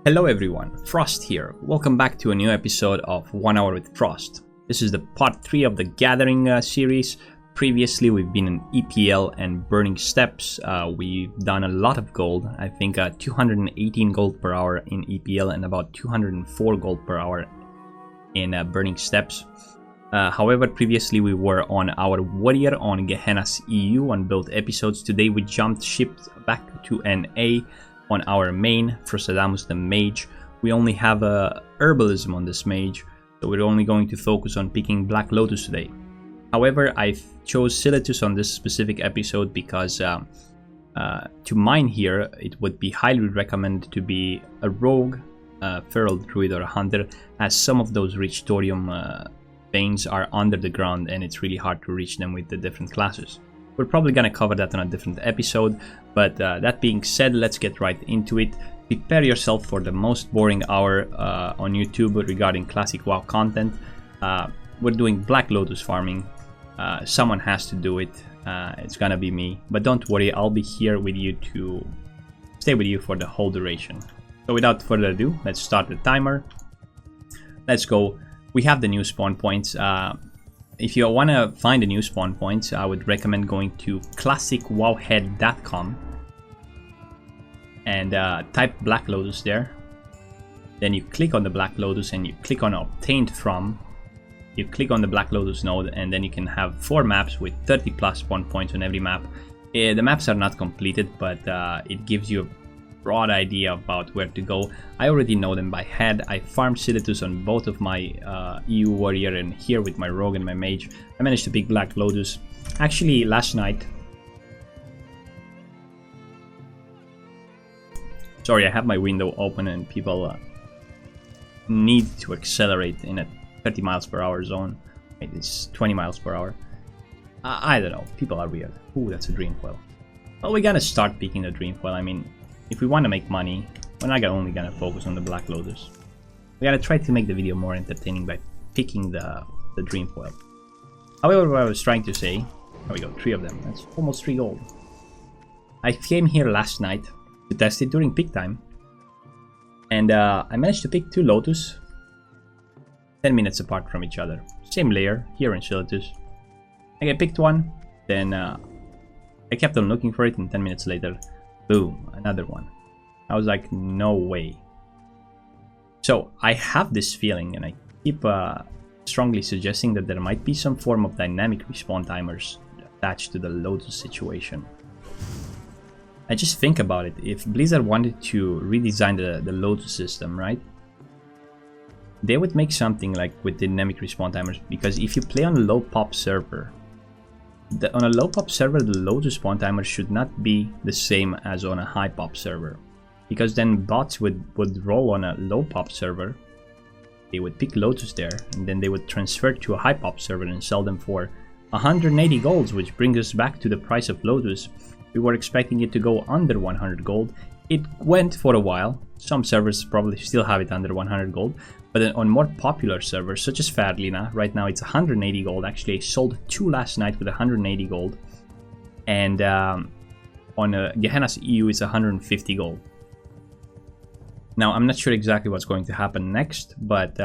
Hello everyone, Frost here. Welcome back to a new episode of 1 Hour with Frost. This is the part 3 of the Gathering series. Previously we've been in EPL and Burning Steppes. We've done a lot of gold. I think 218 gold per hour in EPL and about 204 gold per hour in Burning Steppes. However, previously we were on our warrior on Gehenna's EU on both episodes. Today we jumped ship back to NA on our main, Frostadamus the mage. We only have a herbalism on this mage, so we're only going to focus on picking Black Lotus today. However, I chose Silithus on this specific episode because to mine here, it would be highly recommended to be a rogue, feral druid or a hunter, as some of those rich thorium veins are under the ground and it's really hard to reach them with the different classes. We're probably gonna cover that on a different episode, but that being said, let's get right into it. Prepare yourself for the most boring hour on YouTube regarding classic WoW content. We're doing Black Lotus farming. Someone has to do it. It's gonna be me, but don't worry, I'll be here with you to stay with you for the whole duration. So without further ado, let's start the timer. Let's go. We have the new spawn points. If you want to find the new spawn points, I would recommend going to classicwowhead.com and type Black Lotus there. Then you click on the Black Lotus and you click on Obtained From. You click on the Black Lotus node and then you can have 4 maps with 30 plus spawn points on every map. The maps are not completed, but it gives you a broad idea about where to go. I already know them by head. I farmed Silithus on both of my EU warrior and here with my rogue and my mage. I managed to pick Black Lotus. Actually, last night... Sorry, I have my window open and people need to accelerate in a 30 miles per hour zone. Wait, it's 20 miles per hour. I don't know. People are weird. Ooh, that's a dreamfoil. Well, we gotta start picking the dreamfoil. I mean, if we want to make money, we're not only gonna focus on the Black Lotus. We gotta try to make the video more entertaining by picking the dreamfoil. However, what I was trying to say, there we go, 3 of them. That's almost 3 gold. I came here last night to test it during peak time, and I managed to pick 2 Lotus 10 minutes apart from each other. Same layer here in Silithus. I picked one, then I kept on looking for it, and 10 minutes later, boom, another one. I was like, no way. So I have this feeling, and I keep strongly suggesting that there might be some form of dynamic respawn timers attached to the Lotus situation. I just think about it. If Blizzard wanted to redesign the Lotus system, right? They would make something like with dynamic respawn timers, because if you play on a low pop server, on a low pop server, the Lotus spawn timer should not be the same as on a high pop server, because then bots would roll on a low pop server, they would pick Lotus there, and then they would transfer to a high pop server and sell them for 180 golds, which brings us back to the price of Lotus. We were expecting it to go under 100 gold. It went for a while. Some servers probably still have it under 100 gold, but then on more popular servers such as Fadlina, right now it's 180 gold. Actually, I sold 2 last night with 180 gold, and on Gehenna's EU it's 150 gold. Now I'm not sure exactly what's going to happen next, but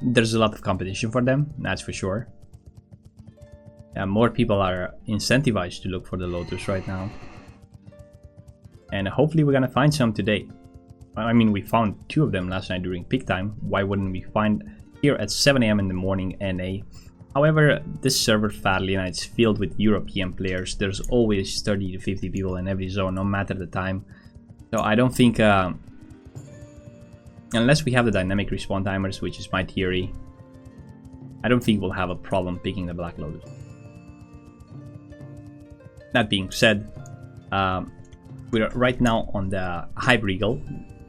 there's a lot of competition for them, that's for sure. More people are incentivized to look for the Lotus right now, and hopefully we're gonna find some today. I mean, we found 2 of them last night during peak time. Why wouldn't we find here at 7 AM in the morning NA? However, this server Fadlina, it's filled with European players. There's always 30 to 50 people in every zone, no matter the time. So I don't think, unless we have the dynamic respawn timers, which is my theory, I don't think we'll have a problem picking the Black Lotus. That being said, we're right now on the Hive Regal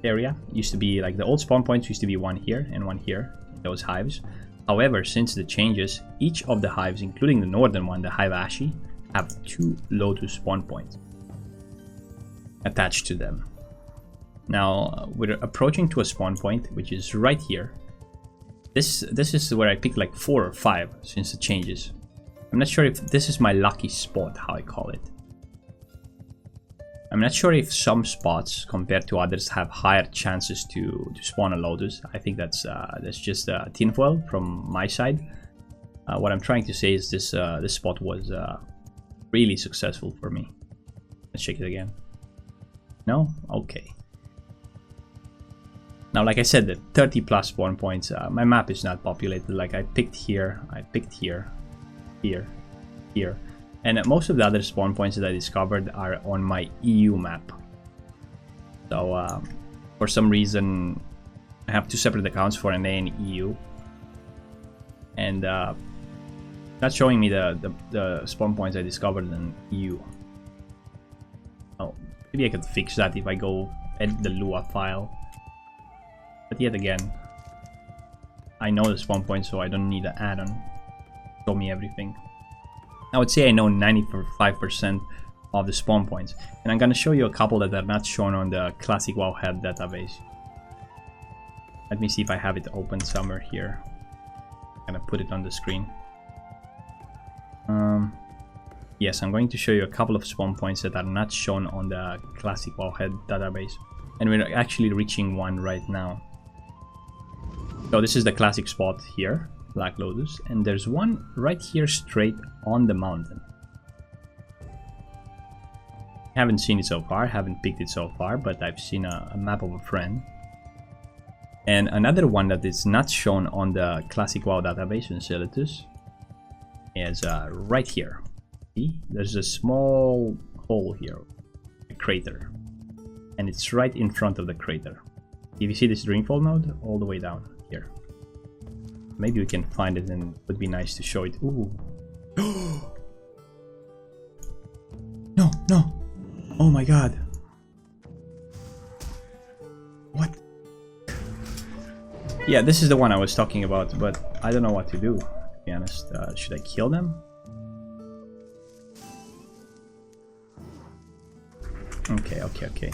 area. Used to be like the old spawn points used to be one here and one here, those hives. However, since the changes, each of the hives, including the northern one, the Hive Ashi, have 2 Lotus spawn points attached to them. Now we're approaching to a spawn point which is right here. This is where I picked like 4 or 5 since the changes. I'm not sure if this is my lucky spot, how I call it. I'm not sure if some spots compared to others have higher chances to spawn a Lotus. I think that's just tinfoil from my side. What I'm trying to say is this spot was really successful for me. Let's check it again. No? Okay. Now, like I said, the 30 plus spawn points, my map is not populated. Like I picked here, here, and most of the other spawn points that I discovered are on my EU map. So for some reason, I have two separate accounts for NA and EU, and not showing me the spawn points I discovered in EU. Oh, maybe I could fix that if I go edit the Lua file. But yet again, I know the spawn point, so I don't need an add-on. Show me everything. I would say I know 95% of the spawn points, and I'm gonna show you a couple that are not shown on the classic Wowhead database. Let me see if I have it open somewhere here. I'm gonna put it on the screen. Yes, I'm going to show you a couple of spawn points that are not shown on the classic Wowhead database, and we're actually reaching one right now. So this is the classic spot here, Black Lotus, and there's one right here straight on the mountain. Haven't seen it so far, haven't picked it so far, but I've seen a map of a friend. And another one that is not shown on the classic WoW database in Silithus is right here. See? There's a small hole here, a crater, and it's right in front of the crater. If you see this dreamfoil node all the way down here, maybe we can find it, and it would be nice to show it. Ooh. No, no. Oh my god. What? Yeah, this is the one I was talking about, but I don't know what to do, to be honest. Should I kill them? Okay, okay, okay.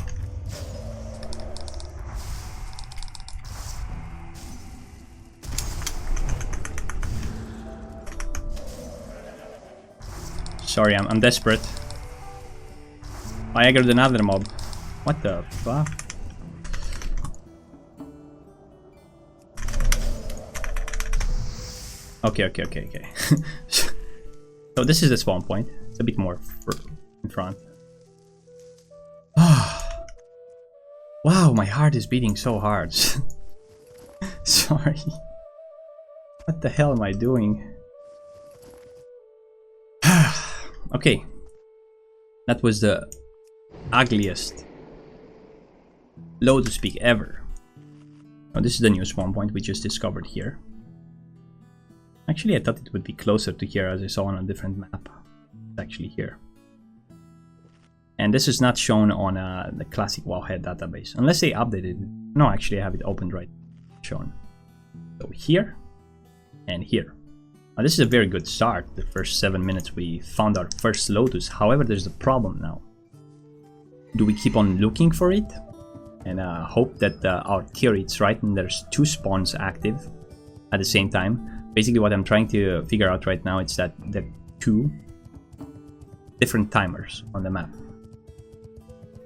Sorry, I'm desperate. I aggroed another mob. What the fuck? Okay, okay, okay, okay. So this is the spawn point. It's a bit more in front. Wow, my heart is beating so hard. Sorry. What the hell am I doing? Okay. That was the ugliest Lotus peak ever. Oh, this is the new spawn point we just discovered here. Actually, I thought it would be closer to here, as I saw on a different map. It's actually here. And this is not shown on the classic Wowhead database, unless they updated it. No, actually I have it opened right, shown. So here, and here. Now this is a very good start. The first 7 minutes we found our first Lotus. However, there's a problem now. Do we keep on looking for it and hope that our theory is right and there's two spawns active at the same time? Basically what I'm trying to figure out right now is that there are two different timers on the map.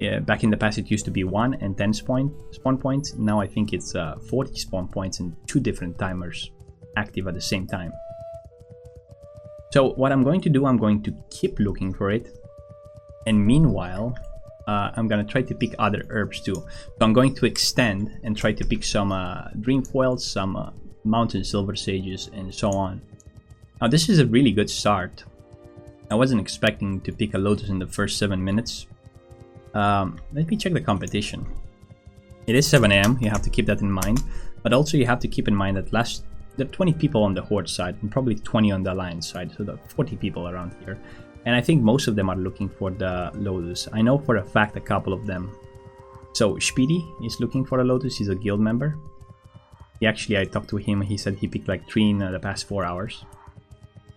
Yeah, back in the past it used to be 1 and 10 spawn points. Now I think it's 40 spawn points and two different timers active at the same time. So what I'm going to do, I'm going to keep looking for it, and meanwhile I'm gonna try to pick other herbs too. So I'm going to extend and try to pick some dreamfoils, some mountain silversages, and so on. Now this is a really good start. I wasn't expecting to pick a Lotus in the first 7 minutes. Let me check the competition. It is 7 AM, you have to keep that in mind, but also you have to keep in mind that there are 20 people on the Horde side and probably 20 on the Alliance side, so there are 40 people around here. And I think most of them are looking for the Lotus. I know for a fact a couple of them. So Speedy is looking for a Lotus, he's a guild member. I talked to him, he said he picked like 3 in the past 4 hours.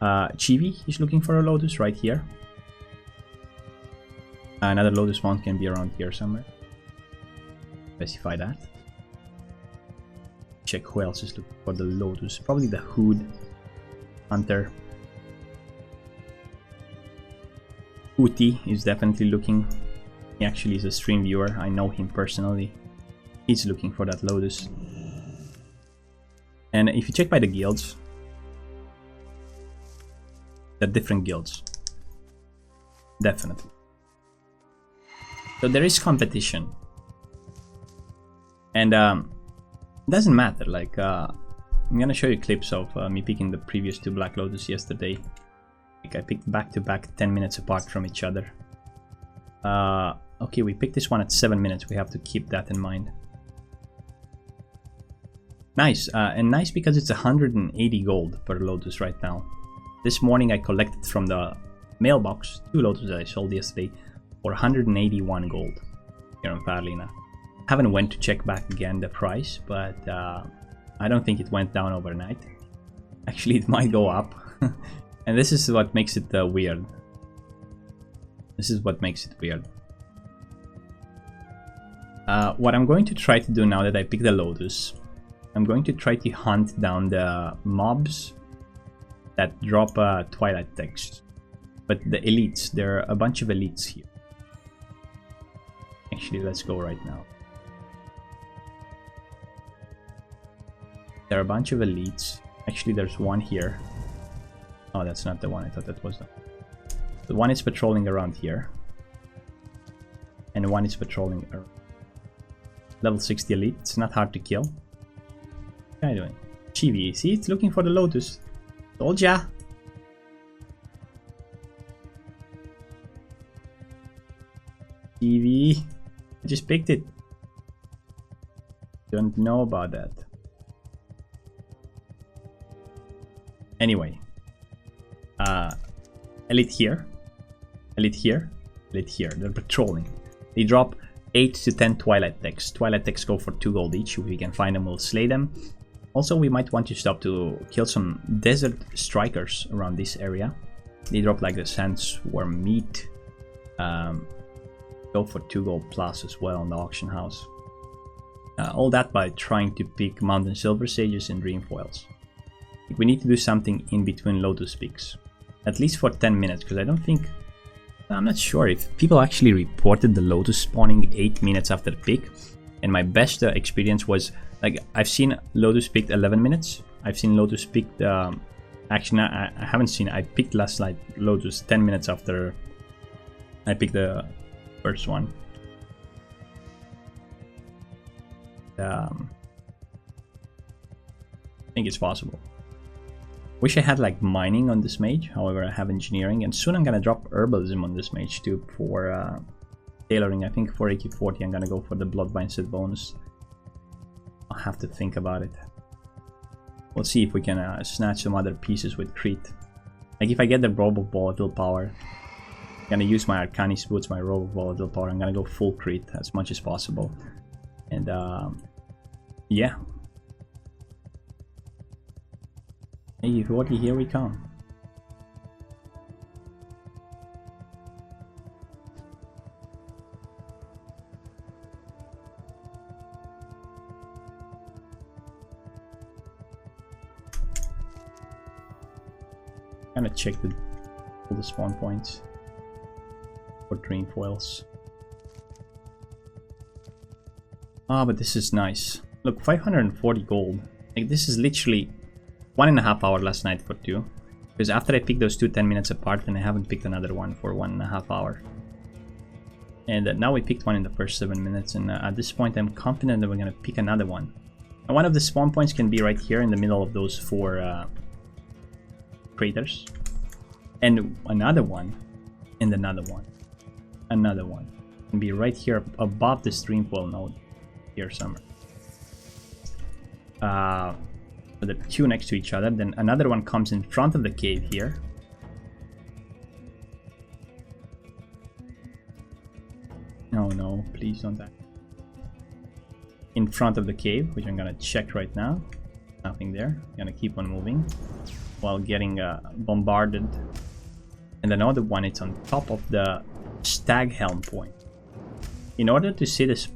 Chibi is looking for a Lotus right here. Another Lotus mount can be around here somewhere. Specify that. Check who else is looking for the Lotus. Probably the Hood Hunter. Uti is definitely looking. He actually is a stream viewer. I know him personally. He's looking for that Lotus. And if you check by the guilds, the different guilds. Definitely. So there is competition. And it doesn't matter, like I'm gonna show you clips of me picking the previous 2 Black Lotus yesterday. Like I picked back to back 10 minutes apart from each other. Okay, we picked this one at 7 minutes, we have to keep that in mind. Nice, and nice because it's 180 gold per Lotus right now. This morning I collected from the mailbox 2 Lotus that I sold yesterday for 181 gold here in Farlina. Haven't went to check back again the price, but I don't think it went down overnight. Actually, it might go up. And this is what makes it weird. This is what makes it weird. What I'm going to try to do now that I picked the Lotus, I'm going to try to hunt down the mobs that drop twilight text. But the elites, there are a bunch of elites here. Actually, let's go right now. There are a bunch of elites. Actually, there's one here. Oh, that's not the one. I thought that was the one is patrolling around here. And one is patrolling around. Level 60 elite. It's not hard to kill. What are you doing? Chibi. See, it's looking for the Lotus. Told ya. Chibi. I just picked it. Don't know about that. Anyway, elite here, elite here, elite here. They're patrolling. They drop 8 to 10 twilight techs. Twilight techs go for 2 gold each. If we can find them, we'll slay them. Also, we might want to stop to kill some desert strikers around this area. They drop like the sandworm meat. Go for 2 gold plus as well on the auction house. All that by trying to pick mountain silversages and dreamfoils. We need to do something in between Lotus peaks, at least for 10 minutes, because I don't think, I'm not sure if people actually reported the Lotus spawning 8 minutes after the pick. And my best experience was, like, I've seen Lotus picked 11 minutes. I've seen Lotus picked, actually I haven't seen, I picked last night Lotus 10 minutes after I picked the first one. I think it's possible. Wish I had like mining on this mage, however I have engineering, and soon I'm gonna drop herbalism on this mage too for tailoring. I think for AQ 40 I'm gonna go for the bloodbind set bonus. I'll have to think about it. We'll see if we can snatch some other pieces with Crete. Like if I get the robe of volatile power, I'm gonna use my Arcanis boots, my robe of volatile power. I'm gonna go full Crete as much as possible. And yeah. Hey, Forty, here we come. I'm gonna check all the spawn points for dreamfoils. Ah, but this is nice. Look, 540 gold. Like this is literally 1.5 hours last night for 2. Because after I picked those 2 10 minutes apart, then I haven't picked another one for 1.5 hours. And now we picked one in the first 7 minutes, and at this point I'm confident that we're gonna pick another one. And one of the spawn points can be right here in the middle of those 4 craters. And another one, and another one. Another one. Can be right here above the dreamfoil node. Here somewhere. So the 2 next to each other, then another one comes in front of the cave here. No, no, please don't die. In front of the cave, which I'm gonna check right now. Nothing there. I'm gonna keep on moving while getting bombarded. And another one, it's on top of the stag helm point. In order to see this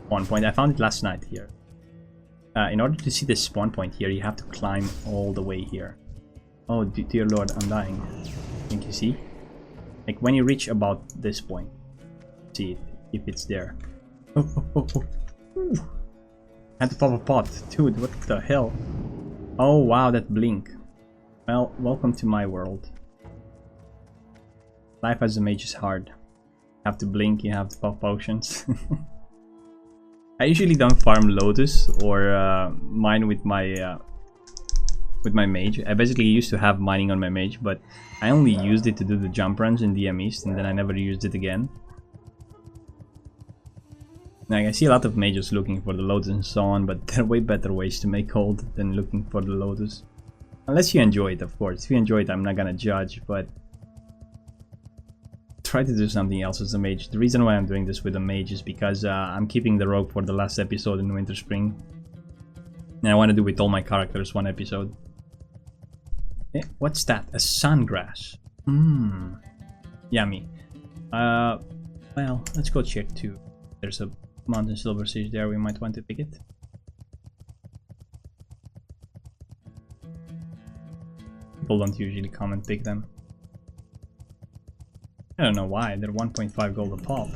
spawn point, I found it last night here. In order to see the spawn point here, you have to climb all the way here. Oh, dear lord, I'm dying. I think you see? Like when you reach about this point, see it. if it's there. Oh. Ooh. Had to pop a pot. Dude, what the hell? Oh wow, that blink. Well, welcome to my world. Life as a mage is hard. You have to blink, you have to pop potions. I usually don't farm Lotus or mine with my mage. I basically used to have mining on my mage, but I only used it to do the jump runs in DM East, and then I never used it again. Like, I see a lot of mages looking for the Lotus and so on, but there are way better ways to make gold than looking for the Lotus. Unless you enjoy it, of course. If you enjoy it, I'm not gonna judge, but try to do something else as a mage. The reason why I'm doing this with a mage is because I'm keeping the rogue for the last episode in Winterspring. And I want to do with all my characters one episode. Eh, what's that? A sungrass. Mmm. Yummy. Well, let's go check too. There's a mountain silversage there, we might want to pick it. People don't usually come and pick them. I don't know why, they're 1.5 gold a pop.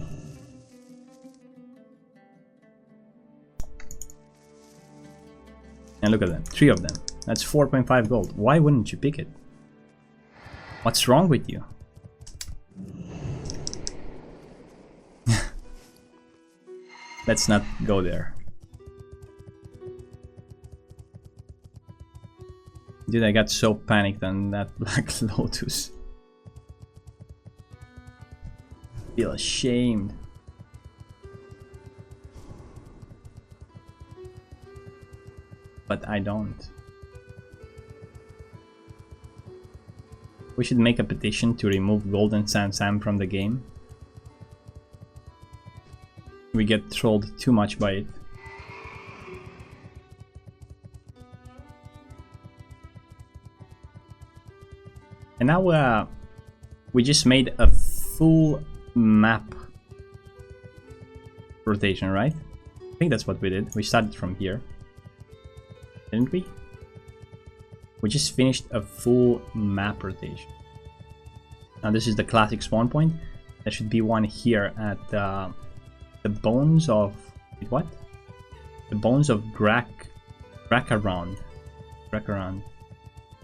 And look at them, 3 of them. That's 4.5 gold. Why wouldn't you pick it? What's wrong with you? Let's not go there. Dude, I got so panicked on that Black Lotus. Feel ashamed. But I don't. We should make a petition to remove Golden Sand Sam from the game. We get trolled too much by it. And now we just made a full map rotation, right? I think that's what we did. We started from here, didn't we? We just finished a full map rotation. Now this is the classic spawn point. There should be one here at the bones of... wait, what? The bones of Graccharound.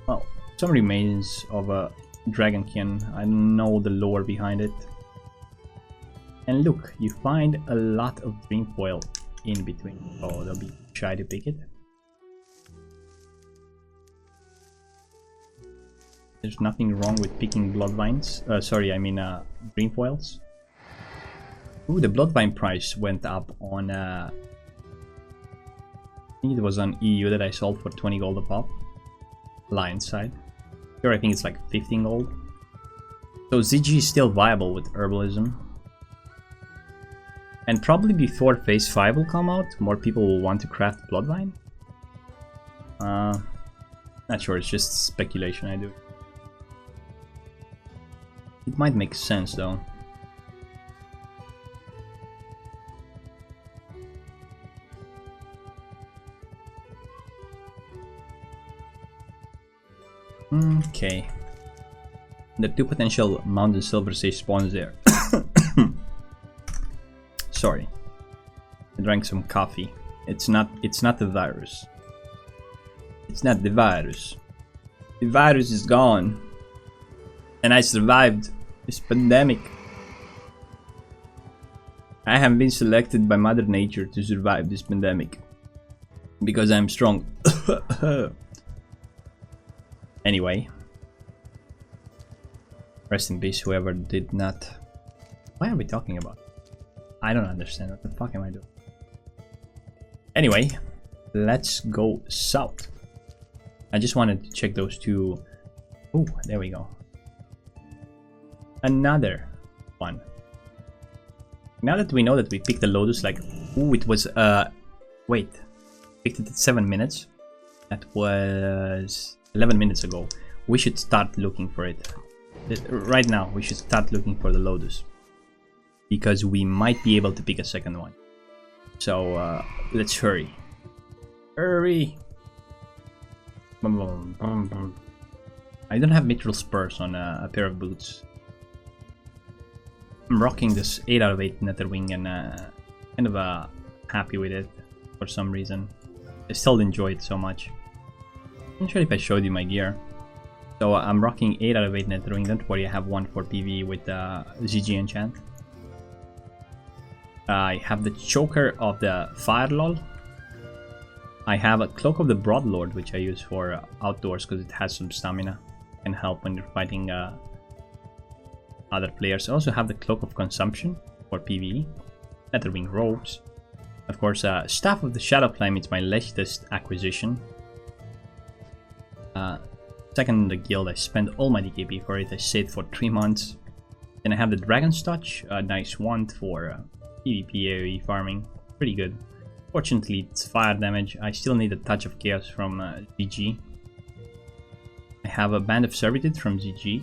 Well, some remains of a dragonkin. I don't know the lore behind it. And look, you find a lot of dreamfoil in between. Oh, they'll be shy to pick it. There's nothing wrong with picking bloodvines. Sorry, I mean dreamfoils. Ooh, the bloodvine price went up on... I think it was on EU that I sold for 20 gold a pop. Lion side. Here I think it's like 15 gold. So ZG is still viable with herbalism. And probably before phase 5 will come out, more people will want to craft bloodvine. Not sure, it's just speculation I do. It might make sense though. Okay. The 2 potential mountain silversage spawns there. Sorry. I drank some coffee. It's not the virus. It's not the virus. The virus is gone. And I survived this pandemic. I have been selected by Mother Nature to survive this pandemic. Because I'm strong. Anyway. Rest in peace, whoever did not... Why are we talking about? I don't understand. What the fuck am I doing? Anyway, let's go south. I just wanted to check those two. Oh, there we go. Another one. Now that we know that we picked the Lotus, like... Ooh, it was... Wait. Picked it at 7 minutes. That was... 11 minutes ago. We should start looking for it. Right now, we should start looking for the Lotus. Because we might be able to pick a second one. So, let's hurry. Hurry! I don't have mithril spurs on a pair of boots. I'm rocking this 8 out of 8 Netherwing and kind of happy with it for some reason. I still enjoy it so much. I'm not sure if I showed you my gear. So I'm rocking 8 out of 8 Netherwing. Don't worry, I have one for PvE with ZG enchant. I have the choker of the Fire Lol. I have a cloak of the Broadlord, which I use for outdoors because it has some stamina. Can help when you're fighting other players. I also have the cloak of consumption for PvE. Netherwing robes. Of course, Staff of the Shadow Flame is my latest acquisition. Second in the guild, I spent all my DKP for it. I saved for 3 months. Then I have the Dragon's Touch, a nice wand for PvP AoE farming. Pretty good. Fortunately, it's fire damage. I still need a touch of chaos from ZG. I have a Band of Servitude from ZG.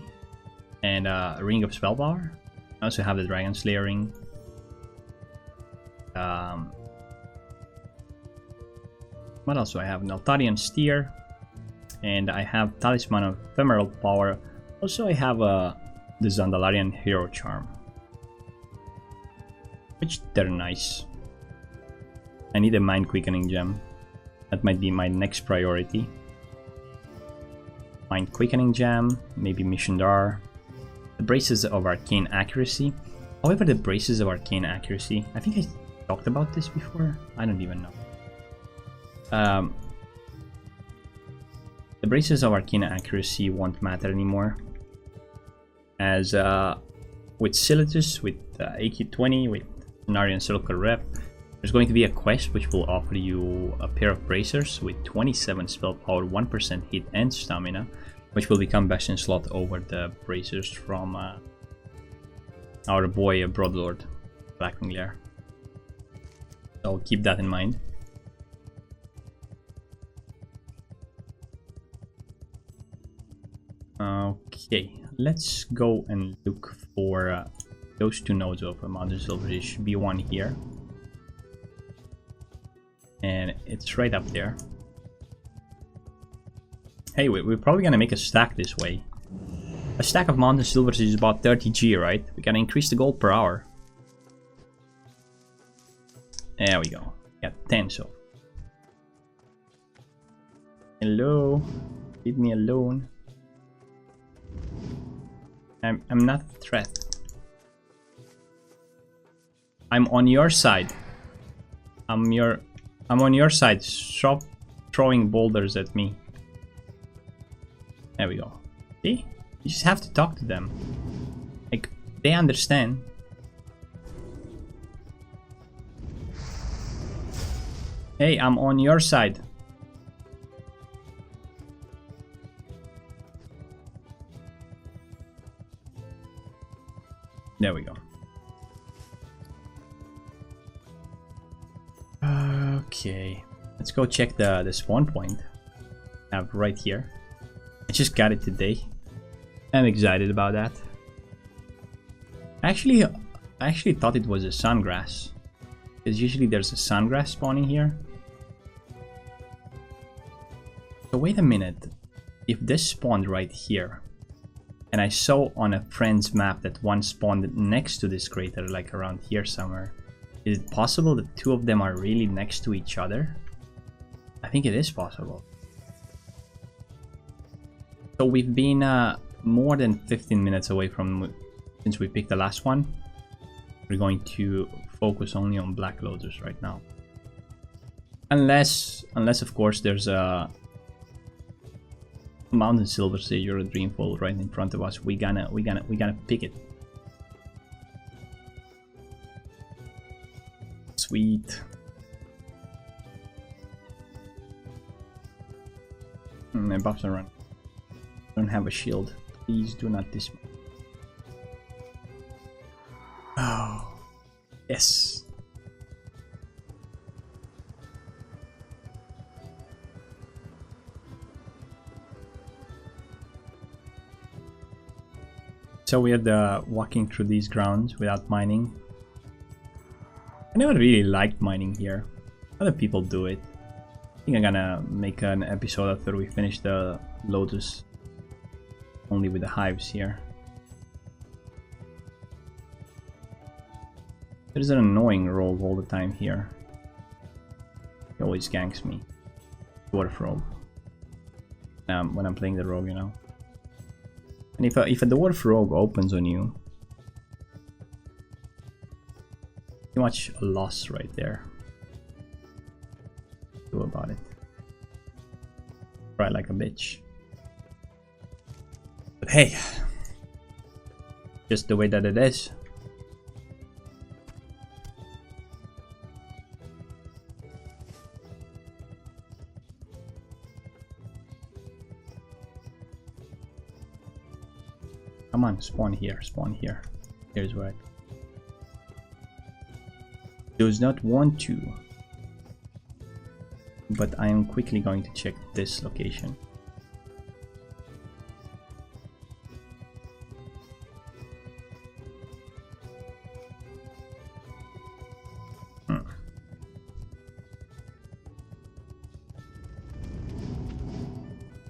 And a Ring of Spellpower. I also have the Dragon Slayer ring. What else do I have? An Altarian Steer. And I have Talisman of Ephemeral Power. Also, I have the Zandalarian Hero Charm. Which they're nice. I need a Mind Quickening Gem. That might be my next priority. Mind Quickening Gem, maybe Mission Dar. The Braces of Arcane Accuracy. However, the Braces of Arcane Accuracy, I think I talked about this before. I don't even know. The Braces of Arcane Accuracy won't matter anymore. As with Silithus, with AQ20, with Cenarian Circle Rep, there's going to be a quest which will offer you a pair of bracers with 27 spell power, 1% hit and stamina, which will become best in slot over the bracers from our boy Broadlord, Blackwing Lair. So keep that in mind. Okay, let's go and look for those 2 nodes of Mountain Silver. There should be one here. And it's right up there. Hey, we're probably gonna make a stack this way. A stack of Mountain Silvers is about 30 G, right? We gotta increase the gold per hour. There we go. Got 10 so. Hello? Leave me alone. I'm not a threat. I'm on your side. I'm on your side. Stop throwing boulders at me. There we go. See? You just have to talk to them. Like, they understand. Hey, I'm on your side. There we go. Okay, let's go check the spawn point. I have right here. I just got it today. I'm excited about that. I actually thought it was a sungrass, because usually there's a sungrass spawning here. So wait a minute. If this spawned right here, and I saw on a friend's map that one spawned next to this crater, like around here somewhere. Is it possible that 2 of them are really next to each other? I think it is possible. So we've been more than 15 minutes away from since we picked the last one. We're going to focus only on Black Lotus right now. Unless of course there's a Mountain silversage or a dreamfoil right in front of us. We gonna pick it. Sweet. My buffs are running. I don't have a shield. Please do not dismount. Oh, yes. So weird walking through these grounds without mining. I never really liked mining here. Other people do it. I think I'm gonna make an episode after we finish the Lotus. Only with the hives here. There's an annoying rogue all the time here. He always ganks me. Dwarf rogue. When I'm playing the rogue, you know. And if a dwarf rogue opens on you, pretty much a loss right there. Do about it. Cry like a bitch. But hey, just the way that it is. Come on, spawn here, spawn here. Here's where I does not want to. But I am quickly going to check this location.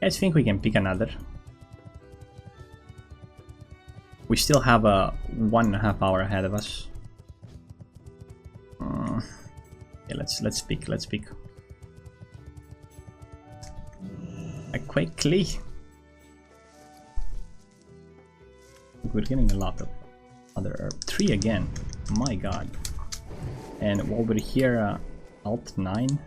I think we can pick another. We still have a 1.5 hour ahead of us. Yeah, let's pick. Quickly. We're getting a lot of other herb. 3 again. My god. And over here, Alt 9.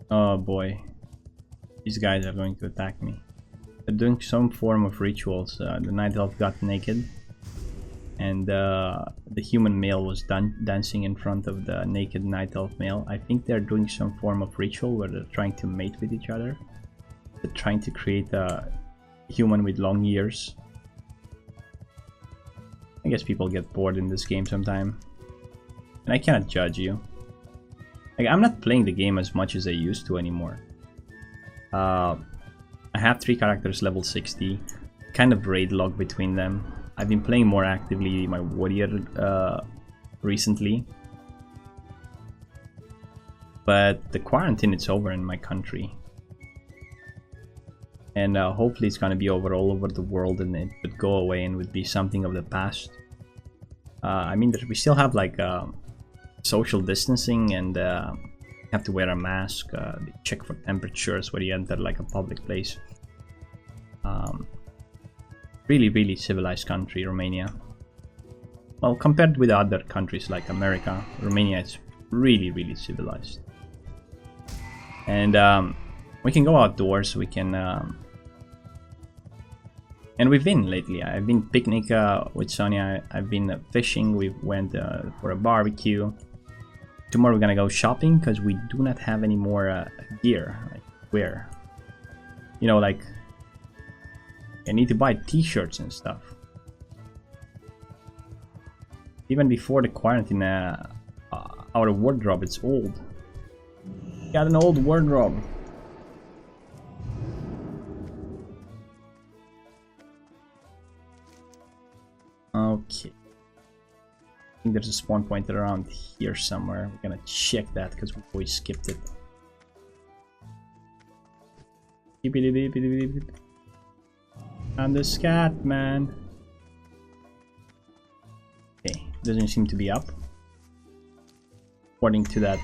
Oh boy, these guys are going to attack me. They're doing some form of rituals. The night elf got naked, and the human male was dancing in front of the naked night elf male. I think they're doing some form of ritual where they're trying to mate with each other. They're trying to create a human with long ears. I guess people get bored in this game sometime, and I cannot judge you. Like, I'm not playing the game as much as I used to anymore. I have 3 characters level 60, kind of raid log between them. I've been playing more actively my warrior recently. But the quarantine is over in my country. And hopefully it's gonna be over all over the world and it would go away and would be something of the past. I mean, we still have like social distancing and have to wear a mask, check for temperatures when you enter like a public place. Really civilized country, Romania. Well, compared with other countries like America, Romania is really civilized. And we can go outdoors, we can and we've been lately. I've been picnic with Sonia, I've been fishing, we went for a barbecue. Tomorrow we're gonna go shopping because we do not have any more gear. Like, where? You know, like, I need to buy t-shirts and stuff. Even before the quarantine, our wardrobe is old. Got an old wardrobe. Okay. I think there's a spawn point around here somewhere. We're gonna check that because we always skipped it. I'm the scat man. Okay, doesn't seem to be up. According to that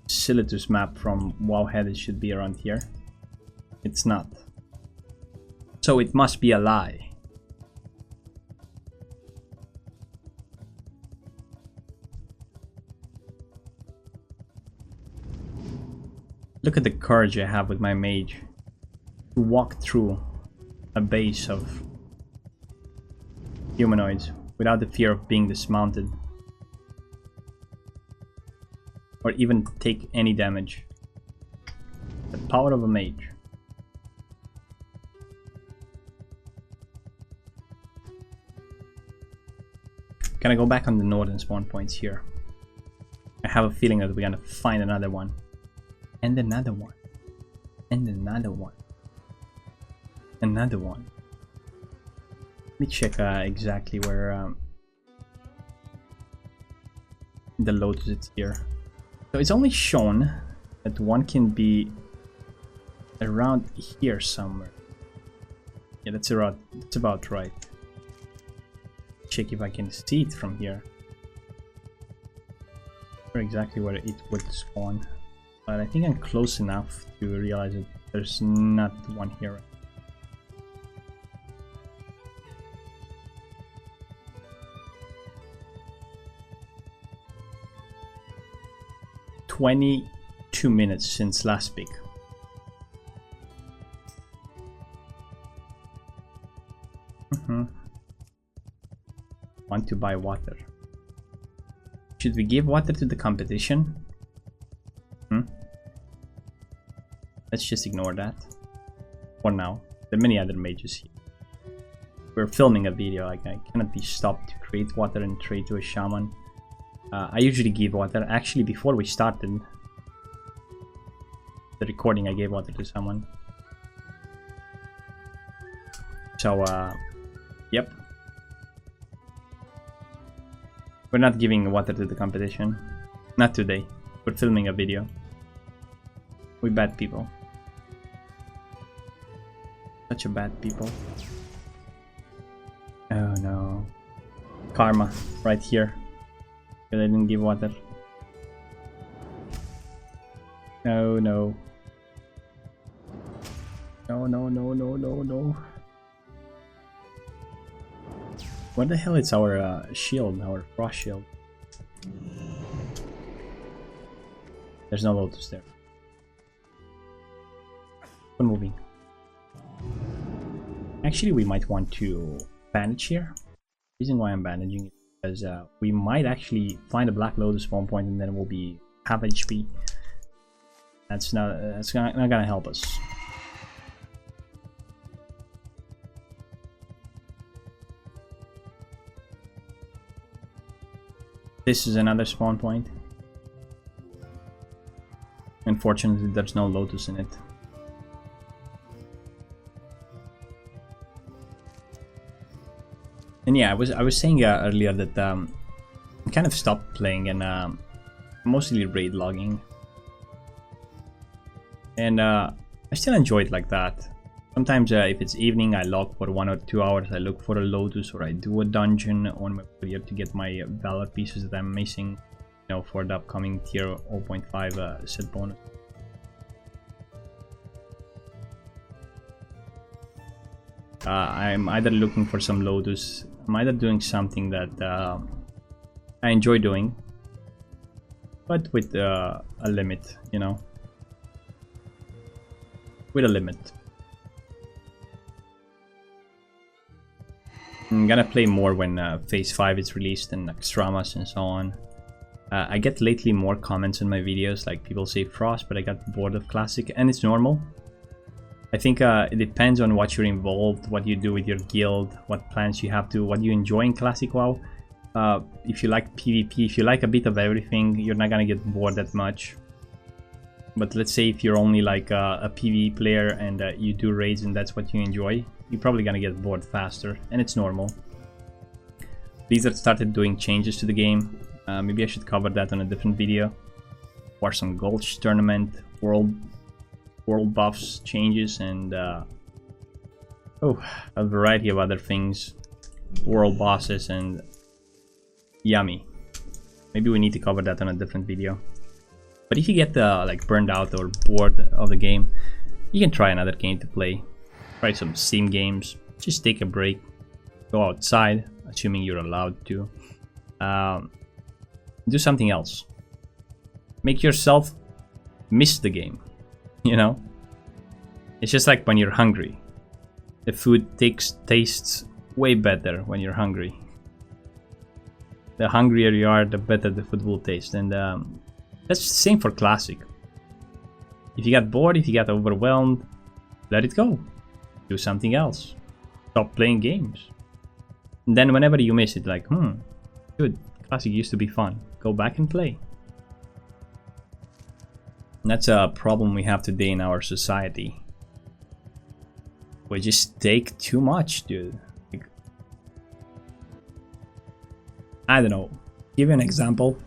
Silithus map from Wowhead, it should be around here. It's not. So it must be a lie. Look at the courage I have with my mage to walk through a base of humanoids without the fear of being dismounted or even take any damage. The power of a mage. Gonna go back on the northern spawn points here. I have a feeling that we're gonna find another one. And another one. And another one. Another one. Let me check exactly where the Lotus is here. So it's only shown that one can be around here somewhere. Yeah, that's about right. Check if I can see it from here. Not exactly where it would spawn, but I think I'm close enough to realize that there's not one here. "22 minutes since last pick." Want to buy water. Should we give water to the competition? Let's just ignore that for now. There are many other mages here. We're filming a video, like I cannot be stopped to create water and trade to a shaman. I usually give water. Actually, before we started the recording, I gave water to someone. So, yep. We're not giving water to the competition. Not today. We're filming a video. We bad people. Such a bad people. Oh no. Karma. Right here. Because I didn't give water. No, no. No, no, no, no, no, no. What the hell is our shield, our frost shield? There's no Lotus there. We're moving. Actually, we might want to bandage here. The reason why I'm bandaging is because we might actually find a Black Lotus spawn point and then we'll be half HP. That's not gonna help us. This is another spawn point. Unfortunately, there's no Lotus in it. And yeah, I was saying earlier that I kind of stopped playing and mostly raid logging. And I still enjoy it like that. Sometimes if it's evening, I log for 1 or 2 hours. I look for a Lotus or I do a dungeon on my warrior to get my valor pieces that I'm missing, you know, for the upcoming tier 0.5 set bonus. I'm either looking for some Lotus, I'm either doing something that I enjoy doing, but with a limit, you know, with a limit. I'm gonna play more when phase 5 is released and Extramas and so on. I get lately more comments in my videos, like people say Frost, but I got bored of Classic, and it's normal. I think it depends on what you're involved, what you do with your guild, what plans you have to, what you enjoy in Classic WoW. If you like PvP, if you like a bit of everything, you're not gonna get bored that much. But let's say if you're only like a PvE player and you do raids and that's what you enjoy, you're probably gonna get bored faster, and it's normal. Blizzard started doing changes to the game. Maybe I should cover that on a different video. Or some Gulch tournament, world buffs, changes, and oh, a variety of other things, world bosses, and yummy. Maybe we need to cover that on a different video. But if you get like burned out or bored of the game, you can try another game to play. Try some Steam games. Just take a break. Go outside, assuming you're allowed to. Do something else. Make yourself miss the game. You know? It's just like when you're hungry. The food tastes way better when you're hungry. The hungrier you are, the better the food will taste. And that's the same for Classic. If you got bored, if you got overwhelmed, let it go. Do something else. Stop playing games. And then whenever you miss it, like, dude, Classic used to be fun. Go back and play. And that's a problem we have today in our society. We just take too much, dude. Like, I don't know. Give you an example.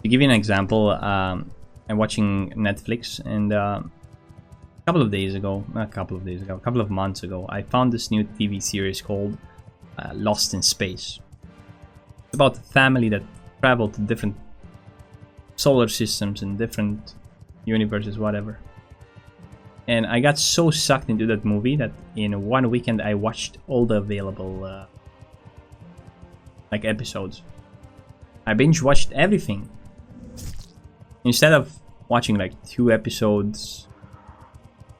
To give you an example, I'm watching Netflix, and a couple of months ago, I found this new TV series called Lost in Space. It's about a family that traveled to different solar systems and different universes, whatever. And I got so sucked into that movie that in one weekend I watched all the available like episodes. I binge watched everything. Instead of watching like 2 episodes,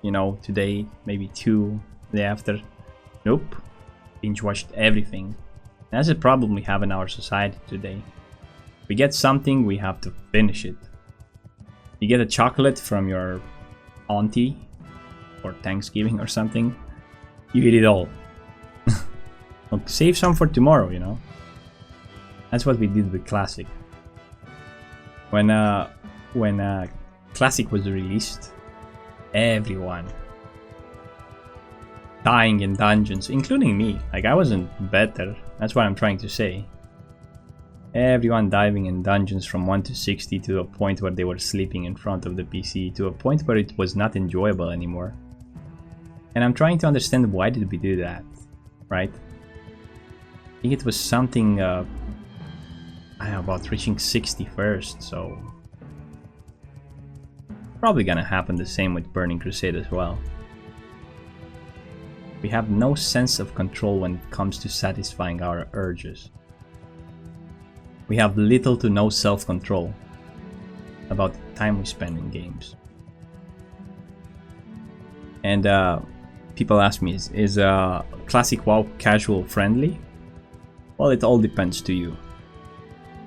you know, today, maybe 2 the day after. Nope. Binge watched everything. And that's a problem we have in our society today. We get something, we have to finish it. You get a chocolate from your auntie or Thanksgiving or something, you eat it all. Look, save some for tomorrow, you know. That's what we did with Classic. When Classic was released, everyone dying in dungeons, including me. Like, I wasn't better. That's what I'm trying to say. Everyone diving in dungeons from 1 to 60 to a point where they were sleeping in front of the PC, to a point where it was not enjoyable anymore. And I'm trying to understand, why did we do that, right? I think it was something I don't know, about reaching 60 first, so probably gonna happen the same with Burning Crusade as well. We have no sense of control when it comes to satisfying our urges. We have little to no self-control about the time we spend in games. And people ask me, is Classic WoW casual friendly? Well, it all depends to you.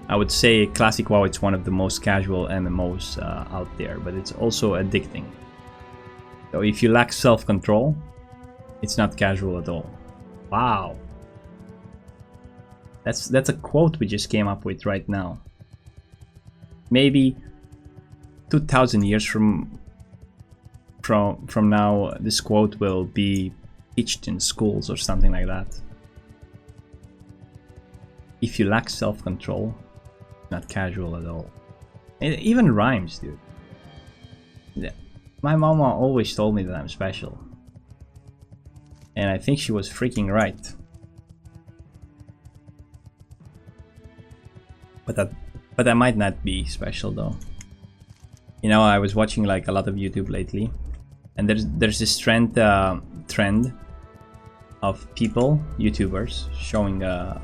I would say Classic WoW, it's one of the most casual MMOs out there, but it's also addicting. So if you lack self-control, it's not casual at all. Wow. That's a quote we just came up with right now. Maybe 2,000 years from now, this quote will be teached in schools or something like that. If you lack self-control, not casual at all. It even rhymes, dude. My mama always told me that I'm special. And I think she was freaking right. But I might not be special though. You know, I was watching like a lot of YouTube lately, and there's this trend of people, YouTubers, showing a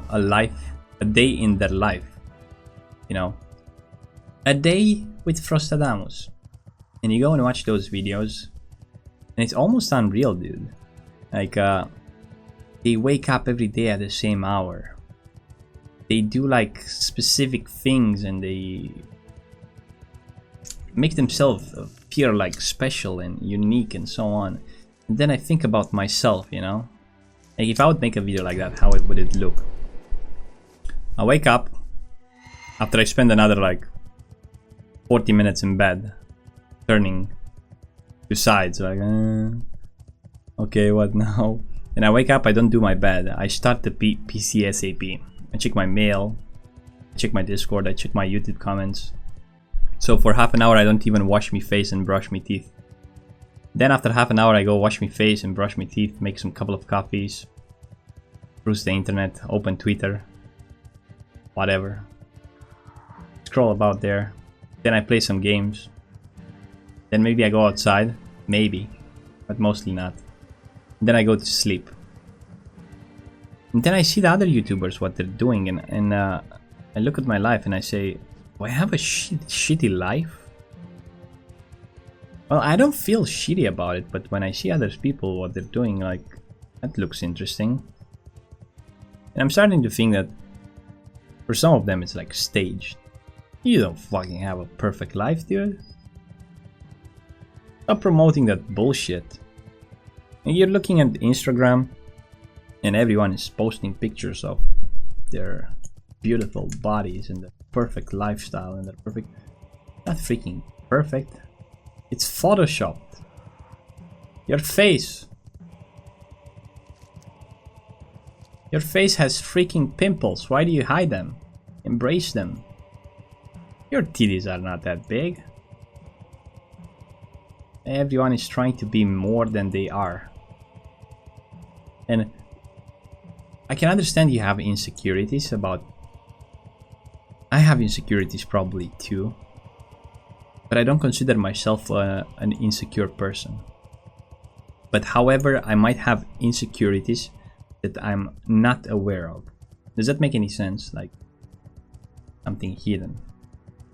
day in their life. You know, a day with Frostadamus, and you go and watch those videos, and it's almost unreal, dude. Like, they wake up every day at the same hour. They do like specific things, and they make themselves appear like special and unique and so on. And then I think about myself, you know, like if I would make a video like that, how would it look? I wake up after I spend another like 40 minutes in bed, turning to sides, like, okay, what now? And I wake up, I don't do my bed. I start the PC ASAP. I check my mail, I check my Discord, I check my YouTube comments. So for half an hour, I don't even wash my face and brush my teeth. Then after half an hour, I go wash my face and brush my teeth, make some couple of coffees, cruise the internet, open Twitter, whatever. Scroll about there. Then I play some games. Then maybe I go outside, maybe, but mostly not. Then I go to sleep. And then I see the other YouTubers, what they're doing, and I look at my life and I say, do I have a shitty life? Well, I don't feel shitty about it, but when I see other people, what they're doing, like, that looks interesting. And I'm starting to think that for some of them it's like staged. You don't fucking have a perfect life, dude. Stop promoting that bullshit. And you're looking at Instagram, and everyone is posting pictures of their beautiful bodies and the perfect lifestyle and the perfect... Not freaking perfect. It's photoshopped. Your face. Your face has freaking pimples. Why do you hide them? Embrace them. Your titties are not that big. Everyone is trying to be more than they are. And I can understand you have insecurities about... I have insecurities probably too. But I don't consider myself an insecure person. But however, I might have insecurities that I'm not aware of. Does that make any sense? Like something hidden.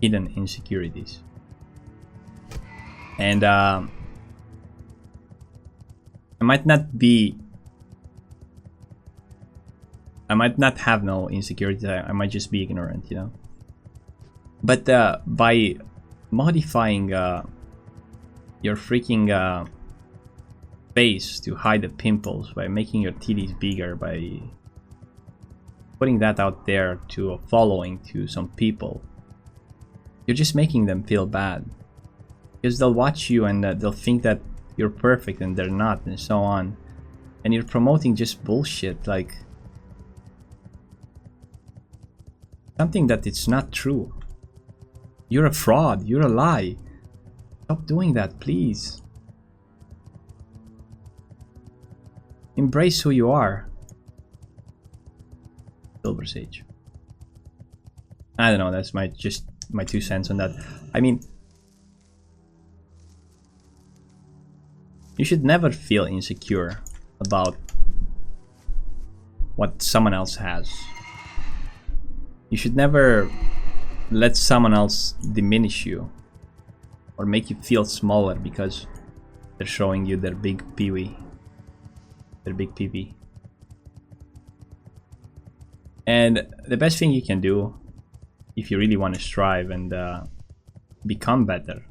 Hidden insecurities. And I might not be... I might not have no insecurities. I might just be ignorant, you know. But by modifying your freaking face to hide the pimples, by making your titties bigger, by putting that out there to a following, to some people, you're just making them feel bad. Because they'll watch you and they'll think that you're perfect and they're not, and so on. And you're promoting just bullshit, like something that it's not true. You're a fraud, you're a lie. Stop doing that, please. Embrace who you are. Silversage. I don't know, that's just my 2 cents on that. I mean, you should never feel insecure about what someone else has. You should never let someone else diminish you or make you feel smaller because they're showing you their big peewee, their big PV. And the best thing you can do if you really want to strive and become better,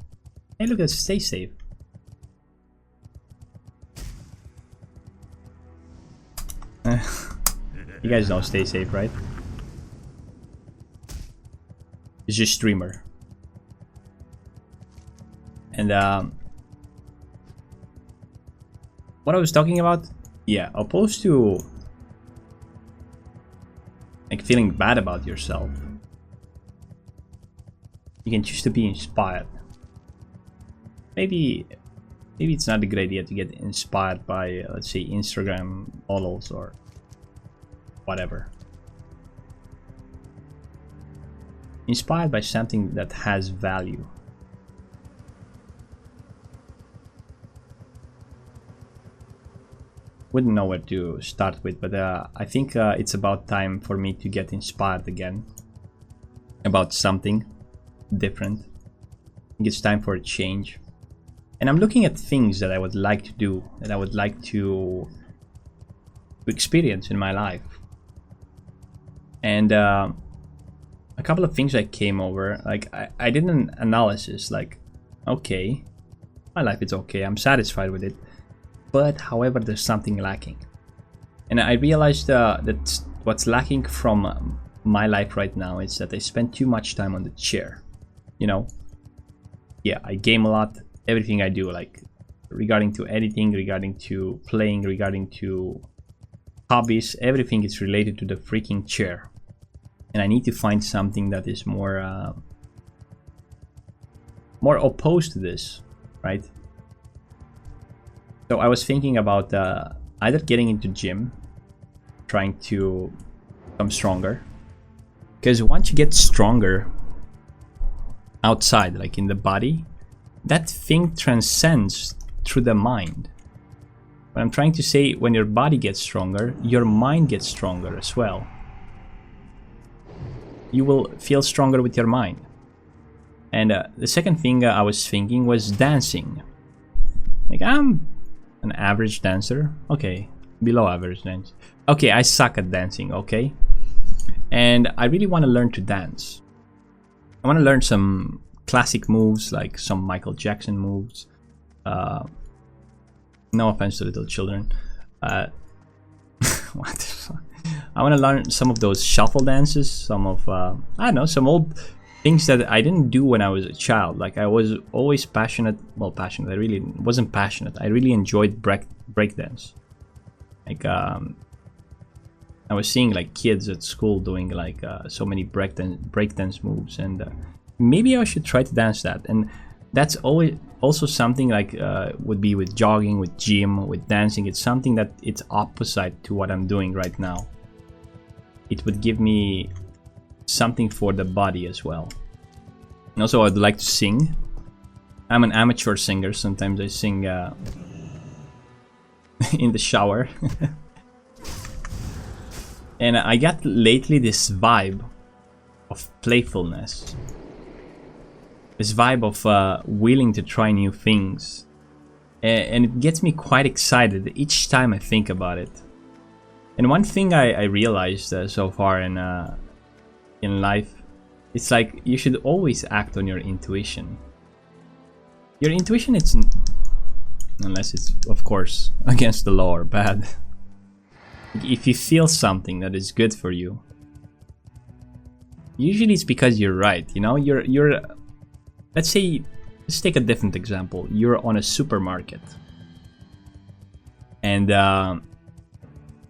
hey, look, stay safe. You guys know stay safe, right? It's just streamer. And what I was talking about, yeah, opposed to like feeling bad about yourself, you can choose to be inspired. Maybe it's not a good idea to get inspired by let's say Instagram models or whatever. Inspired by something that has value. Wouldn't know where to start with, but I think it's about time for me to get inspired again about something different. I think it's time for a change. And I'm looking at things that I would like to do, that I would like to experience in my life. And a couple of things I came over, like I did an analysis, like, okay, my life is okay, I'm satisfied with it. But however, there's something lacking. And I realized that what's lacking from my life right now is that I spend too much time on the chair. You know? Yeah, I game a lot. Everything I do, like regarding to editing, regarding to playing, regarding to hobbies, everything is related to the freaking chair. And I need to find something that is more opposed to this, right? So I was thinking about either getting into gym, trying to become stronger. Because once you get stronger outside, like in the body, that thing transcends through the mind. What I'm trying to say, when your body gets stronger, your mind gets stronger as well. You will feel stronger with your mind. And the second thing I was thinking was dancing. Like, I'm an average dancer. Okay, below average dance. Okay, I suck at dancing, okay? And I really want to learn to dance. I want to learn some classic moves, like some Michael Jackson moves. No offense to little children. What the fuck? I want to learn some of those shuffle dances, some of, I don't know, some old things that I didn't do when I was a child. Like, I was always passionate, I really wasn't passionate. I really enjoyed breakdance. Like, I was seeing like kids at school doing like so many breakdance moves, and maybe I should try to dance that. And that's always also something like would be with jogging, with gym, with dancing. It's something that it's opposite to what I'm doing right now. It would give me something for the body as well. And also I'd like to sing. I'm an amateur singer. Sometimes I sing in the shower. And I got lately this vibe of playfulness. This vibe of willing to try new things. And it gets me quite excited each time I think about it. And one thing I realized so far in life, it's like you should always act on your intuition. Your intuition, it's unless it's of course against the law or bad. If you feel something that is good for you, usually it's because you're right. You know, you're. Let's say, let's take a different example. You're on a supermarket, and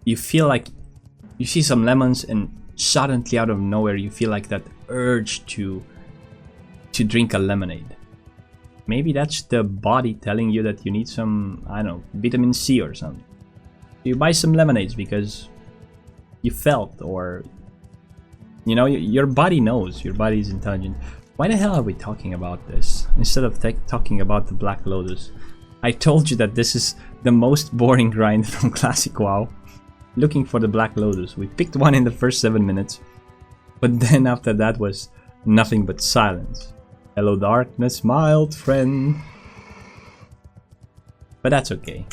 you feel like you see some lemons, and suddenly out of nowhere you feel like that urge to drink a lemonade. Maybe that's the body telling you that you need some, I don't know, vitamin C or something. You buy some lemonades because you felt, or you know, your body knows. Your body is intelligent. Why the hell are we talking about this instead of talking about the Black Lotus? I told you that this is the most boring grind from Classic WoW. Looking for the Black Lotus. We picked one in the first 7 minutes, but then after that was nothing but silence. Hello darkness, my old friend. But that's okay.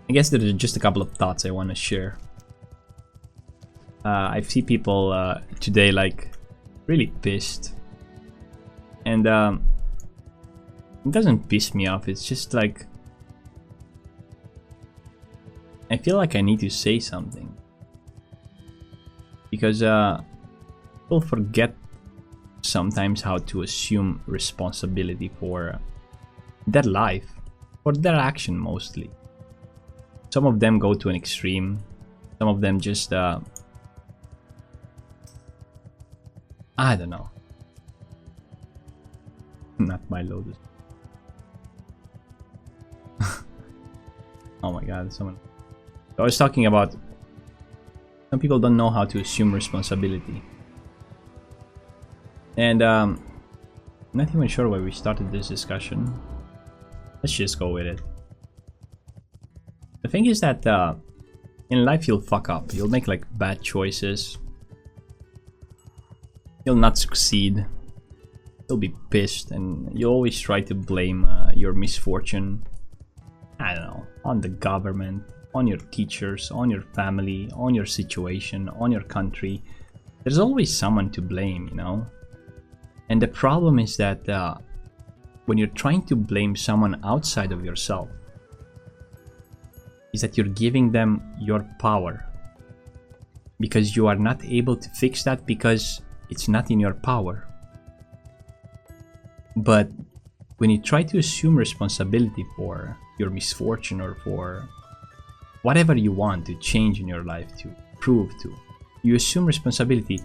I guess there are just a couple of thoughts I want to share. I see people today like really pissed. And it doesn't piss me off, it's just like I feel like I need to say something. Because people forget sometimes how to assume responsibility for their life, for their action mostly. Some of them go to an extreme, some of them just I don't know. Not my Lotus. Oh my god, someone. So I was talking about some people don't know how to assume responsibility. And I'm not even sure why we started this discussion. Let's just go with it. The thing is that in life you'll fuck up. You'll make like bad choices. You'll not succeed. You'll be pissed, and you always try to blame your misfortune, I don't know, on the government, on your teachers, on your family, on your situation, on your country. There's always someone to blame, you know? And the problem is that when you're trying to blame someone outside of yourself, is that you're giving them your power. Because you are not able to fix that because it's not in your power. But when you try to assume responsibility for your misfortune or for whatever you want to change in your life, to prove to, you assume responsibility.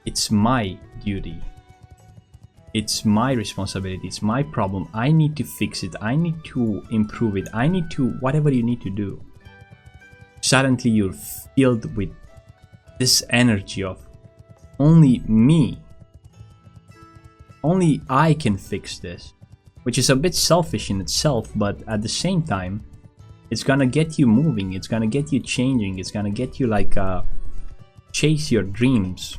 It's my duty. It's my responsibility. It's my problem. I need to fix it. I need to improve it. I need to, whatever you need to do. Suddenly you're filled with this energy of only me. Only I can fix this, which is a bit selfish in itself, but at the same time, it's gonna get you moving, it's gonna get you changing, it's gonna get you like chase your dreams.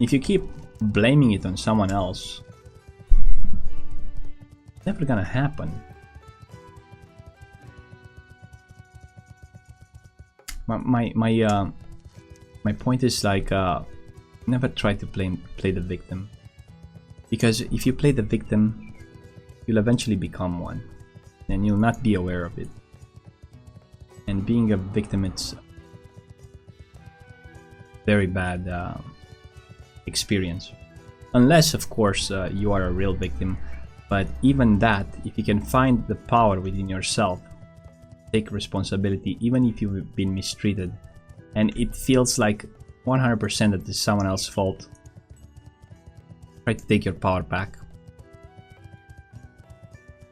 If you keep blaming it on someone else, it's never gonna happen. My point is like never try to play the victim, because if you play the victim, you'll eventually become one, and you'll not be aware of it. And being a victim, it's very bad experience, unless of course you are a real victim. But even that, if you can find the power within yourself, take responsibility, even if you've been mistreated, and it feels like 100% that it's someone else's fault. Try to take your power back.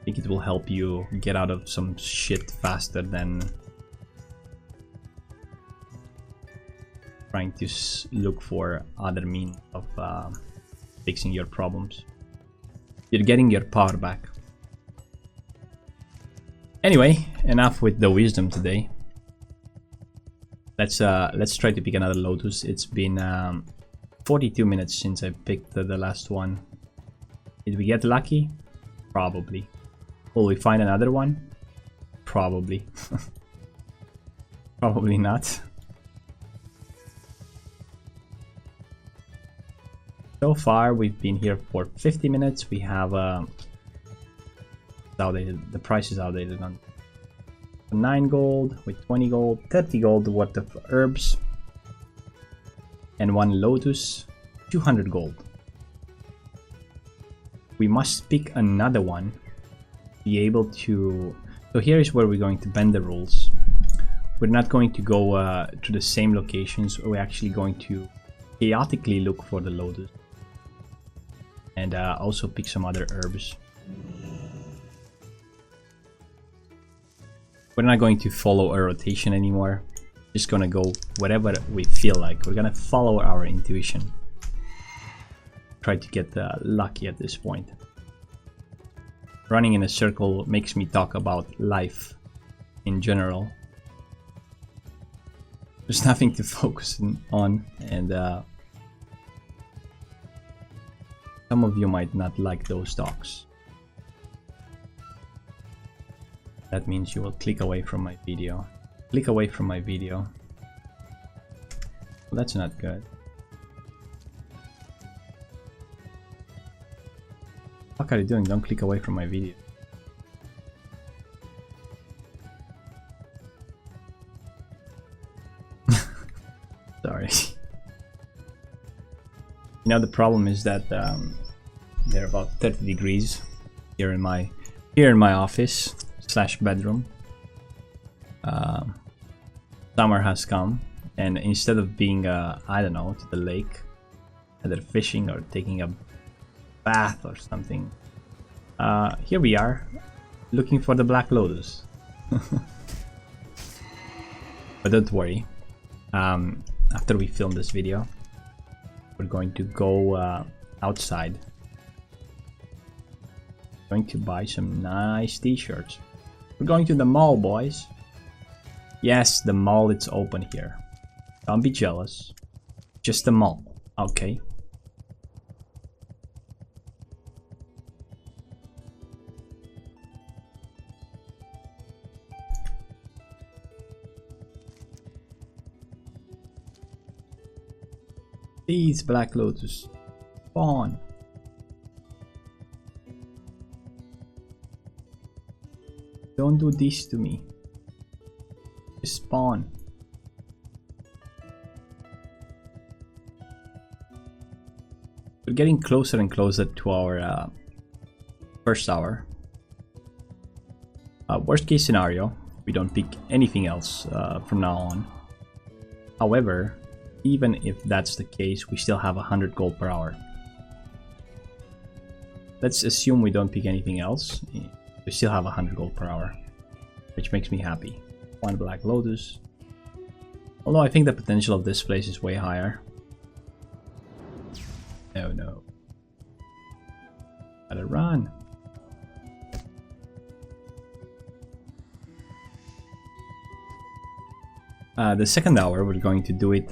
I think it will help you get out of some shit faster than trying to look for other means of fixing your problems. You're getting your power back. Anyway, enough with the wisdom today. Let's try to pick another Lotus. It's been 42 minutes since I picked the last one. Did we get lucky? Probably. Will we find another one? Probably. Probably not. So far we've been here for 50 minutes. We have outdated. The price is outdated on 9 gold with 20 gold, 30 gold worth of herbs, and 1 Lotus, 200 gold. We must pick another one to be able to. So here is where we're going to bend the rules. We're not going to go to the same locations. We're actually going to chaotically look for the Lotus and also pick some other herbs. We're not going to follow a rotation anymore. Just gonna go wherever we feel like. We're gonna follow our intuition. Try to get lucky at this point. Running in a circle makes me talk about life in general. There's nothing to focus on, and some of you might not like those talks. That means you will click away from my video. Click away from my video. Well, that's not good. What are you doing? Don't click away from my video. Sorry. You know, the problem is that they're about 30 degrees here in my office / bedroom. Summer has come, and instead of being I don't know, to the lake, either fishing or taking a bath or something, here we are looking for the Black Lotus. But don't worry, after we film this video we're going to go outside. Going to buy some nice t-shirts. We're going to the mall, boys. Yes, the mall, it's open here. Don't be jealous. Just the mall, okay? Please, Black Lotus, spawn. Don't do this to me. Just spawn. We're getting closer and closer to our first hour. Worst case scenario, we don't pick anything else from now on. However, even if that's the case, we still have 100 gold per hour. Let's assume we don't pick anything else. We still have 100 gold per hour, which makes me happy. 1 Black Lotus. Although I think the potential of this place is way higher. Oh no. Gotta run. The second hour, we're going to do it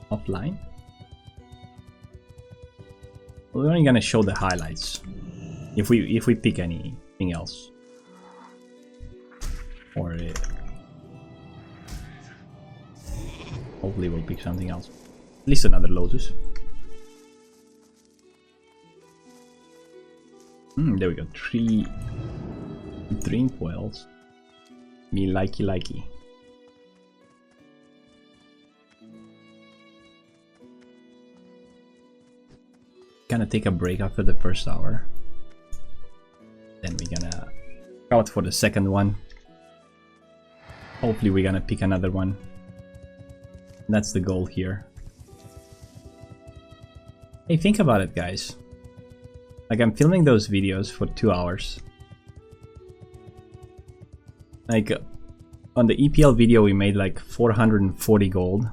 offline. We're only gonna show the highlights if we pick anything else, or hopefully we'll pick something else. At least another Lotus. There we go. 3 dreamfoils. Me likey. Gonna take a break after the first hour. Then we're gonna go out for the second one. Hopefully we're gonna pick another one. That's the goal here. Hey, think about it, guys. Like, I'm filming those videos for 2 hours. Like, on the EPL video we made like 440 gold.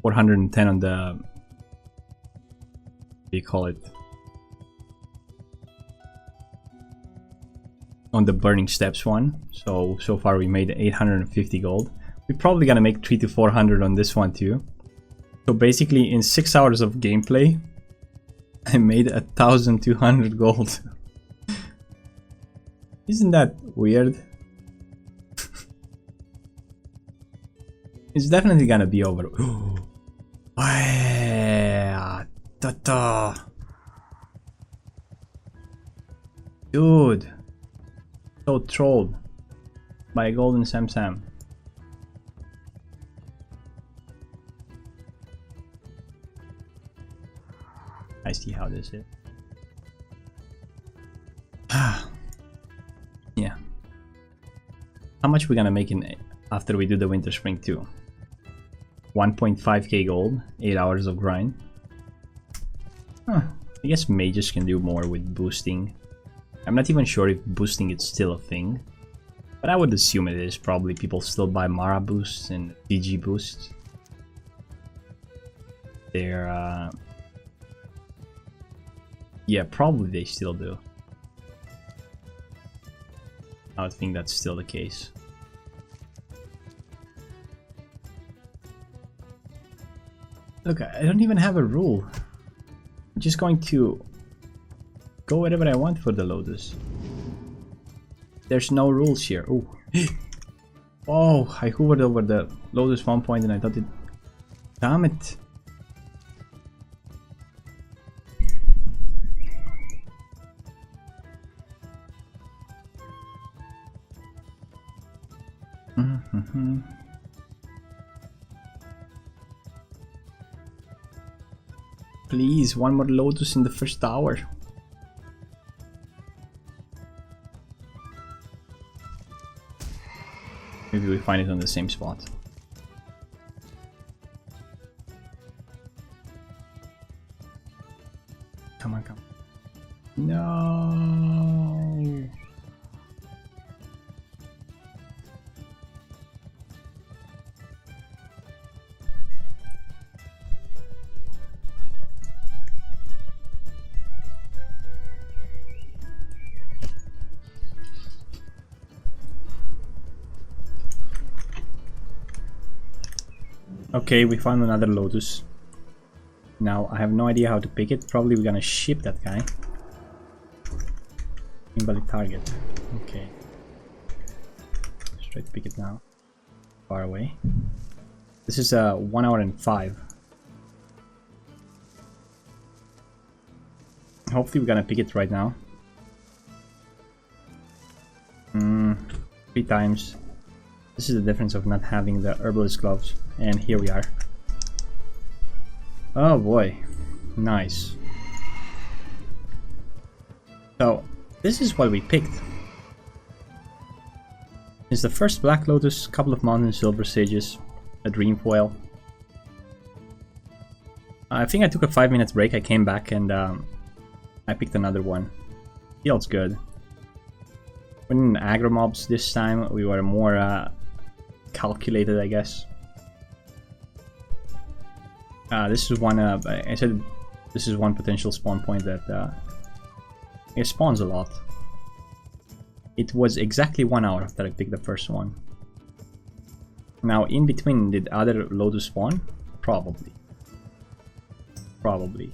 410 on the... what do you call it? On the Burning Steps one. So far we made 850 gold. We're probably gonna make 300 to 400 on this one too. So basically in 6 hours of gameplay, I made 1,200 gold. Isn't that weird? It's definitely gonna be over. Dude. So trolled by a golden Sam. I see how this is. Yeah. How much we gonna make in after we do the Winterspring 2? 1.5k gold, 8 hours of grind. I guess mages can do more with boosting. I'm not even sure if boosting is still a thing, but I would assume it is. Probably people still buy Mara boosts and DG boosts. They're yeah, probably they still do. I would think that's still the case. Look, I don't even have a rule. I'm just going to go wherever I want for the Lotus. There's no rules here. Oh, oh! I hovered over the Lotus 1 point and I thought it. Damn it! Please, one more Lotus in the first tower. Maybe we find it on the same spot. Come on, come on. No. Okay, we found another Lotus. Now, I have no idea how to pick it. Probably we're gonna ship that guy. Invalid target. Okay. Let's try to pick it now. Far away. This is 1 hour and 5. Hopefully we're gonna pick it right now. 3 times. This is the difference of not having the herbalist gloves. And here we are. Oh boy. Nice. So, this is what we picked. It's the first Black Lotus, couple of Mountain Silver Sages, a dreamfoil. I think I took a 5-minute break, I came back and I picked another one. Feels good. We didn't aggro mobs this time, we were more calculated, I guess. This is one, I said this is one potential spawn point that it spawns a lot. It was exactly 1 hour after I picked the first one. Now, in between, did other Lotus spawn? Probably. Probably.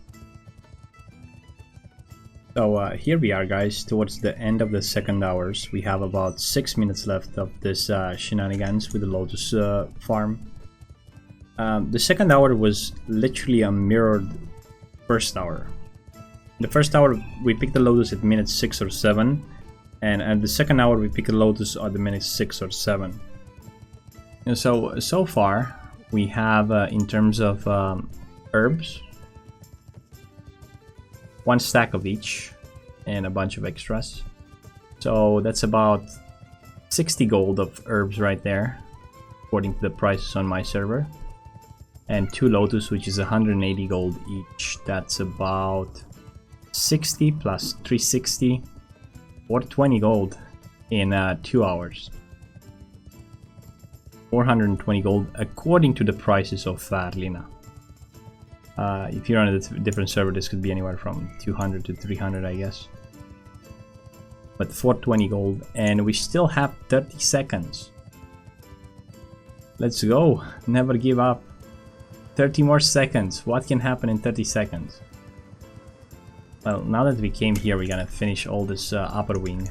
So here we are, guys, towards the end of the second hours. We have about 6 minutes left of this shenanigans with the Lotus farm. The second hour was literally a mirrored first hour. In the first hour, we picked the Lotus at minute 6 or 7, and at the second hour, we picked the Lotus at the minute 6 or 7. And so far, we have, in terms of herbs, 1 stack of each, and a bunch of extras. So that's about 60 gold of herbs right there, according to the prices on my server. and 2 Lotus, which is 180 gold each. That's about 60 plus 360 or 20 gold in 2 hours. 420 gold according to the prices of Lina. If you're on a different server, this could be anywhere from 200 to 300, I guess. But 420 gold, and we still have 30 seconds. Let's go, never give up. 30 more seconds, what can happen in 30 seconds? Well, now that we came here, we're gonna finish all this upper wing.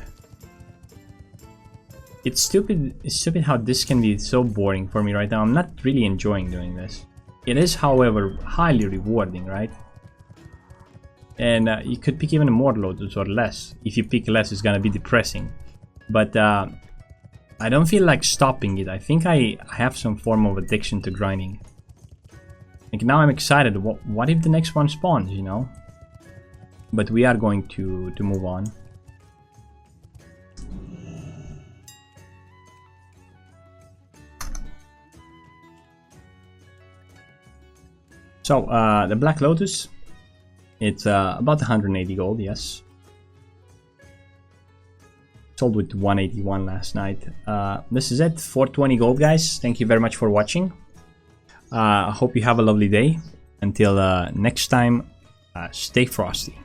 It's stupid how this can be so boring for me right now. I'm not really enjoying doing this. It is, however, highly rewarding, right? And you could pick even more Lotus or less. If you pick less, it's gonna be depressing. But I don't feel like stopping it. I think I have some form of addiction to grinding. Like now I'm excited. What if the next one spawns, you know? But we are going to move on. So, the Black Lotus, it's about 180 gold, yes. Sold with 181 last night. This is it, 420 gold, guys. Thank you very much for watching. I hope you have a lovely day. Until next time, stay frosty.